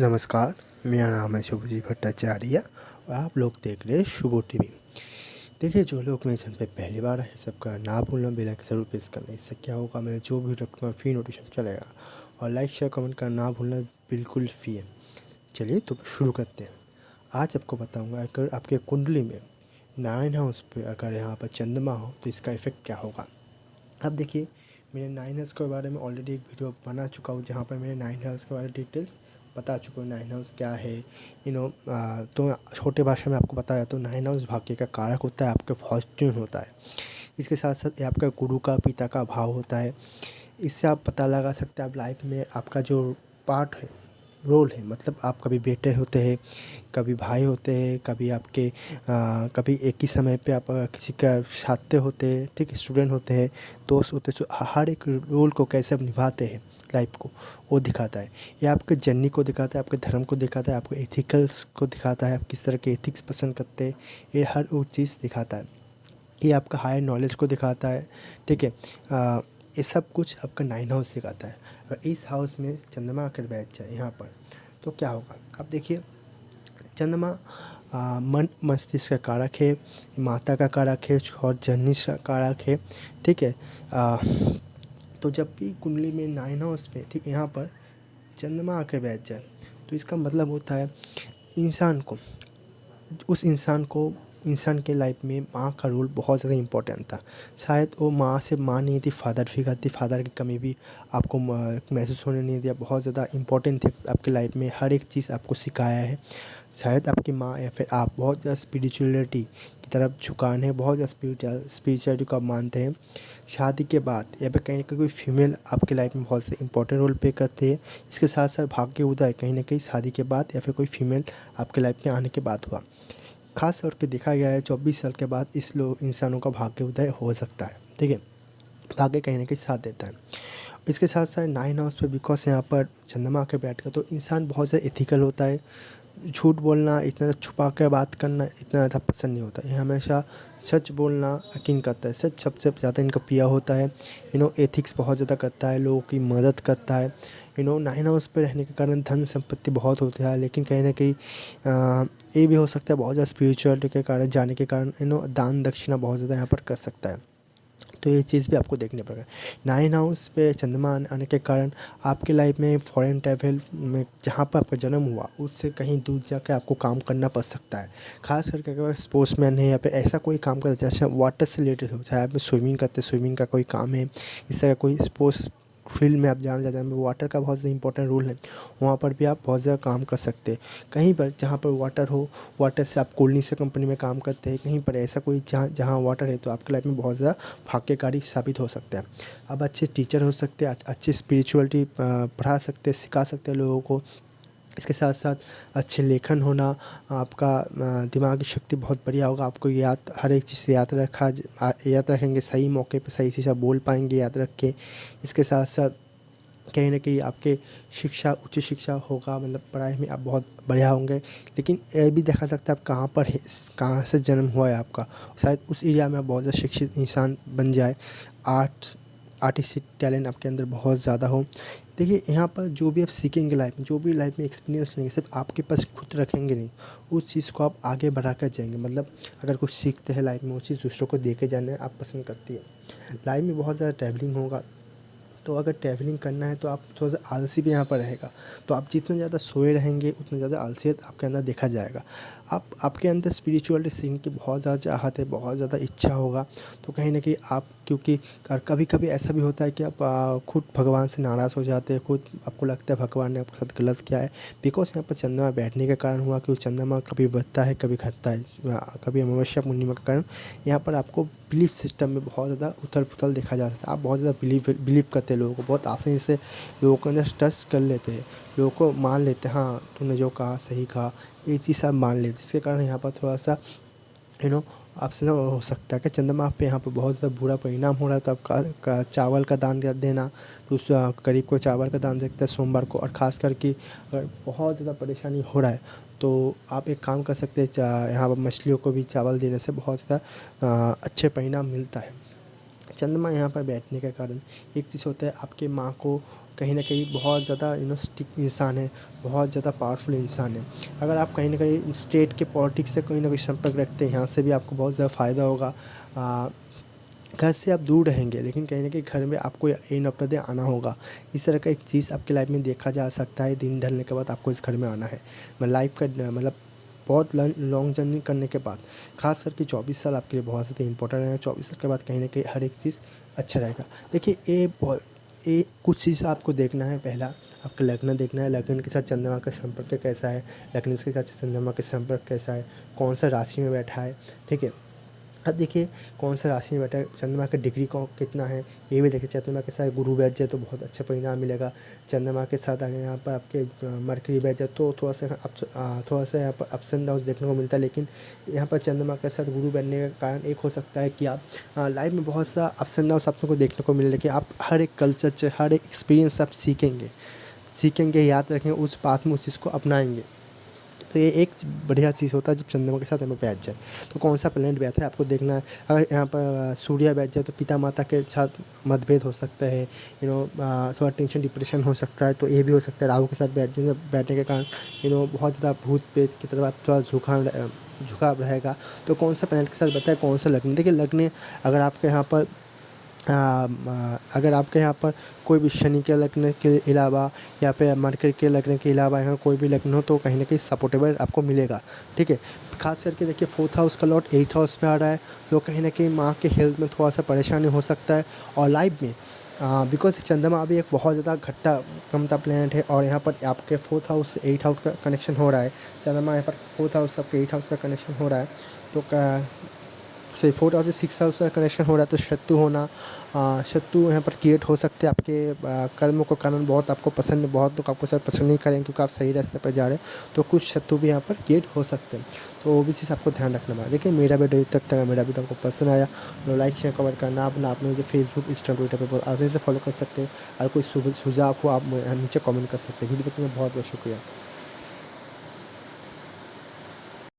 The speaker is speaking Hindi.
नमस्कार, मेरा नाम है शुभजीत भट्टाचार्य और आप लोग देख रहे हैं शुभो टीवी। देखिए, जो लोग मेरे चैनल पे पहली बार है सबका ना भूलना, बेल आइकन ज़रूर प्रेस करना। इससे क्या होगा, मैं जो भी रखूँगा फ्री नोटिफिकेशन चलेगा। और लाइक शेयर कमेंट करना ना भूलना, बिल्कुल फ्री है। चलिए तो शुरू करते हैं। आज आपको बताऊँगा, अगर आपके कुंडली में 9 हाउस पे अगर यहाँ पर चंद्रमा हो तो इसका इफ़ेक्ट क्या होगा। अब देखिए, मेरे 9 हाउस के बारे में ऑलरेडी एक वीडियो बना चुका हूँ जहाँ पर मेरे 9 हाउस के बारे में डिटेल्स बता चुका हूँ। 9 हाउस क्या है तो छोटे भाषा में आपको बताया। तो 9 हाउस भाग्य का कारक होता है, आपका फॉर्च्यून होता है। इसके साथ साथ ये आपका गुरु का पिता का भाव होता है। इससे आप पता लगा सकते हैं आप लाइफ में आपका जो पार्ट है, रोल है। मतलब आप कभी बेटे होते हैं, कभी भाई होते हैं, कभी आपके कभी एक ही समय पे आप किसी का छात्र होते हैं, ठीक है, स्टूडेंट होते हैं, दोस्त होते हैं। सो हर एक रोल को कैसे आप निभाते हैं लाइफ को, वो दिखाता है। ये आपके जर्नी को दिखाता है, आपके धर्म को दिखाता है, आपके एथिकल्स को दिखाता है, आप किस तरह के एथिक्स पसंद करते हैं, ये हर वो चीज़ दिखाता है। ये आपका हायर नॉलेज को दिखाता है, ठीक है। ये सब कुछ आपका 9 हाउस दिखाता है। अगर इस हाउस में चंद्रमा आकर बैठ जाए यहाँ पर तो क्या होगा। अब देखिए, चंद्रमा मन मस्तिष्क का कारक है, माता का कारक है और जर्नी का कारक है, ठीक है। तो जब भी कुंडली में 9 हाउस पे, ठीक, यहाँ पर चंद्रमा आकर बैठ जाए तो इसका मतलब होता है इंसान को, उस इंसान के लाइफ में माँ का रोल बहुत ज़्यादा इम्पोर्टेंट था। शायद वो माँ से माँ नहीं थी, फादर फिगर थी, फादर की कमी भी आपको महसूस होने नहीं दिया। बहुत ज़्यादा इम्पोर्टेंट थे आपके लाइफ में, हर एक चीज़ आपको सिखाया है। शायद आपकी माँ या फिर आप बहुत ज़्यादा स्पिरिचुअलिटी की तरफ झुकान है, बहुत ज़्यादा स्पिरिचुअलिटी को आप मानते हैं। शादी के बाद या फिर कहीं ना कहीं कोई फीमेल आपके लाइफ में बहुत से इंपॉर्टेंट रोल प्ले करती है। इसके साथ साथ भाग्य उदय कहीं ना कहीं शादी के बाद या फिर कोई फीमेल आपके लाइफ में आने के बाद हुआ। खास तौर पे देखा गया है 24 साल के बाद इस लोग इंसानों का भाग्य उदय हो सकता है, ठीक है। भाग्य कहीं ना कहीं साथ देता है। इसके साथ साथ 9 हाउस पे बिकॉज यहाँ पर चंद्रमा आके बैठ कर तो इंसान बहुत ज़्यादा एथिकल होता है। झूठ बोलना, इतना छुपा कर बात करना इतना ज़्यादा पसंद नहीं होता। ये हमेशा सच बोलना यकीन करता है। सच सबसे ज़्यादा इनका प्रिय होता है। एथिक्स बहुत ज़्यादा करता है, लोगों की मदद करता है। 9 हाउस पे रहने के कारण धन संपत्ति बहुत होता है, लेकिन कहीं ना कहीं ये भी हो सकता है बहुत ज़्यादा स्पिरिचुअलिटी के कारण जाने के कारण दान दक्षिणा बहुत ज़्यादा यहाँ पर कर सकता है। तो ये चीज़ भी आपको देखने पड़ेगा। 9 हाउस पे चंद्रमा आने के कारण आपके लाइफ में फॉरेन ट्रैवल में, जहाँ पर आपका जन्म हुआ उससे कहीं दूर जाकर आपको काम करना पड़ सकता है। खास करके अगर स्पोर्ट्समैन है या फिर ऐसा कोई काम करता है जैसे वाटर से रिलेटेड हो, चाहे आप स्विमिंग करते, स्विमिंग का कोई काम है, इस तरह कोई स्पोर्ट्स फील्ड में आप जाना चाहते हैं, वाटर का बहुत ज़्यादा इंपॉर्टेंट रोल है, वहाँ पर भी आप बहुत ज़्यादा काम कर सकते हैं। कहीं पर जहाँ पर वाटर हो, वाटर से आप कोल्ड से कंपनी में काम करते हैं, कहीं पर ऐसा कोई जहाँ वाटर है तो आपके लाइफ में बहुत ज़्यादा भाग्यकारी साबित हो सकता है। आप अच्छे टीचर हो सकते हैं, अच्छी स्पिरिचुअलिटी पढ़ा सकते हैं, सिखा सकते हैं लोगों को। इसके साथ साथ अच्छे लेखन होना, आपका दिमागी शक्ति बहुत बढ़िया होगा। आपको याद, हर एक चीज़ से याद रखेंगे, सही मौके पे सही चीज़ आप बोल पाएंगे याद रख के। इसके साथ साथ कहीं ना कहीं आपके शिक्षा, उच्च शिक्षा होगा, मतलब पढ़ाई में आप बहुत बढ़िया होंगे। लेकिन ये भी देखा सकता है आप कहाँ पर है, कहाँ से जन्म हुआ है आपका, शायद उस एरिया में आप बहुत ज़्यादा शिक्षित इंसान बन जाए। आर्टिस्टिक टैलेंट आपके अंदर बहुत ज़्यादा हो। देखिए, यहाँ पर जो भी आप सीखेंगे लाइफ में, जो भी लाइफ में एक्सपीरियंस लेंगे, सिर्फ आपके पास खुद रखेंगे नहीं, उस चीज़ को आप आगे बढ़ा कर जाएंगे। मतलब अगर कुछ सीखते हैं लाइफ में, वो चीज़ दूसरों को दे के जाना आप पसंद करती है। लाइफ में बहुत ज़्यादा ट्रैवलिंग होगा, तो अगर ट्रैवलिंग करना है तो आप थोड़ा सा आलसी भी यहाँ पर रहेगा। तो आप जितना ज़्यादा सोए रहेंगे उतना ज़्यादा आलसियत आपके अंदर देखा जाएगा। आपके अंदर स्पिरिचुअलिटी सीखने की बहुत ज़्यादा चाहत है, बहुत ज़्यादा इच्छा होगा। तो कहीं ना कहीं आप, क्योंकि कभी कभी ऐसा भी होता है कि आप खुद भगवान से नाराज़ हो जाते हैं, खुद आपको लगता है भगवान ने आपके साथ गलत किया है। बिकॉज यहाँ पर चंद्रमा बैठने के कारण हुआ, क्योंकि चंद्रमा कभी बढ़ता है कभी घटता है, कभी अमावस्या पूर्णिमा के कारण यहाँ पर आपको बिलीफ सिस्टम में बहुत ज़्यादा उथल पुथल देखा जा सकता है। आप बहुत ज़्यादा बिलीव करते हैं, लोगों को बहुत आसानी से लोगों को अंदर ट्रस्ट कर लेते हैं, लोगों को मान लेते हैं, हाँ तूने जो कहा सही कहा, ये चीज़ आप मान लेते। जिसके कारण यहाँ पर थोड़ा सा आपसे हो सकता है कि चंद्रमा पे यहाँ पर बहुत ज़्यादा बुरा परिणाम हो रहा है। तो आपका चावल का दान देना, तो उस गरीब को चावल का दान सकते हैं सोमवार को। और ख़ास करके अगर बहुत ज़्यादा परेशानी हो रहा है तो आप एक काम कर सकते हैं, यहाँ पर मछलियों को भी चावल देने से बहुत ज़्यादा अच्छे परिणाम मिलता है। चंद्रमा यहाँ पर बैठने के कारण एक चीज़ होता है, आपके माँ को कहीं ना कहीं बहुत ज़्यादा स्टिक इंसान है, बहुत ज़्यादा पावरफुल इंसान है। अगर आप कहीं ना कहीं स्टेट के पॉलिटिक्स से कोई ना कोई संपर्क रखते हैं, यहाँ से भी आपको बहुत ज़्यादा फ़ायदा होगा। घर से आप दूर रहेंगे लेकिन कहीं ना कहीं घर में आपको इन अपना दिन आना होगा। इस तरह का एक चीज़ आपकी लाइफ में देखा जा सकता है। दिन ढलने के बाद आपको इस घर में आना है। लाइफ का मतलब बहुत लॉन्ग जर्नी करने के बाद, खास करके 24 साल आपके लिए बहुत ज़्यादा इंपॉर्टेंट रहेगा। 24 साल के बाद कहीं ना कहीं हर एक चीज़ अच्छा रहेगा। देखिए ये कुछ चीज़ आपको देखना है। पहला आपका लग्न देखना है, लग्न के साथ चंद्रमा का संपर्क कैसा है, लग्न के साथ चंद्रमा का संपर्क कैसा है, कौन सा राशि में बैठा है, ठीक है। अब देखिए कौन सा राशि में बैठा है, चंद्रमा का डिग्री को कितना है ये भी देखिए। चंद्रमा के साथ गुरु बैठ जाए तो बहुत अच्छा परिणाम मिलेगा। चंद्रमा के साथ अगर यहाँ पर आपके मरकरी बैठ जाए तो थोड़ा सा यहाँ पर अप्स एंड डाउन देखने को मिलता है। लेकिन यहाँ पर चंद्रमा के साथ गुरु बैठने का कारण एक हो सकता है कि आप लाइफ में बहुत सा अप्स एंड डाउन आपको देखने को मिले, लेकिन आप हर एक कल्चर से हर एक एक्सपीरियंस आप सीखेंगे, याद रखेंगे, उस बात में उस चीज़ को अपनाएंगे। तो ये एक बढ़िया चीज़ होता है जब चंद्रमा के साथ यहाँ पर बैठ जाए। तो कौन सा प्लैनेट बैठा है आपको देखना है। अगर यहाँ पर सूर्य बैठ जाए तो पिता माता के साथ मतभेद हो सकता है, थोड़ा टेंशन डिप्रेशन हो सकता है। तो ये भी हो सकता है। राहु के साथ बैठने के कारण बहुत ज़्यादा भूत प्रेत की तरफ आप थोड़ा झुकाव रहेगा। तो कौन सा प्लैनेट के साथ बताए, कौन सा लग्न। देखिए लग्न अगर आपके यहाँ पर कोई भी शनि के लग्न के अलावा या फिर मरकरी के लग्न के अलावा यहाँ कोई भी लग्न हो तो कहीं ना कहीं सपोर्टेबल आपको मिलेगा, ठीक है। खास करके देखिए 4th हाउस का लॉर्ड 8th हाउस पे आ रहा है, तो कहीं ना कहीं माँ के हेल्थ में थोड़ा सा परेशानी हो सकता है। और लाइफ में बिकॉज चंद्रमा अभी एक बहुत ज़्यादा घट्टा कमता प्लैनेट है और यहाँ पर आपके 4th हाउस से 8th हाउस का कनेक्शन हो रहा है। चंद्रमा यहाँ पर 4th हाउस से आपके 8th हाउस का कनेक्शन हो रहा है। तो 4th हाउस से 6th हाउस का कनेक्शन हो रहा है। तो शत्रु यहाँ पर क्रिएट हो सकते हैं आपके कर्मों के कारण। बहुत आपको पसंद, बहुत लोग आपको शायद पसंद नहीं करेंगे क्योंकि आप सही रास्ते पर जा रहे हैं। तो कुछ शत्रु भी यहाँ पर क्रिएट हो सकते हैं, तो वो भी चीज़ आपको ध्यान रखना है। देखिए मेरा वीडियो तक था, मेरा वीडियो आपको पसंद आया तो लाइक शेयर कमेंट करना अपना। आपने मुझे फेसबुक इंस्टा ट्विटर पर आसानी से फॉलो कर सकते हैं। और कोई सुझाव हो आप नीचे कमेंट कर सकते हैं। वीडियो देखने में बहुत बहुत शुक्रिया।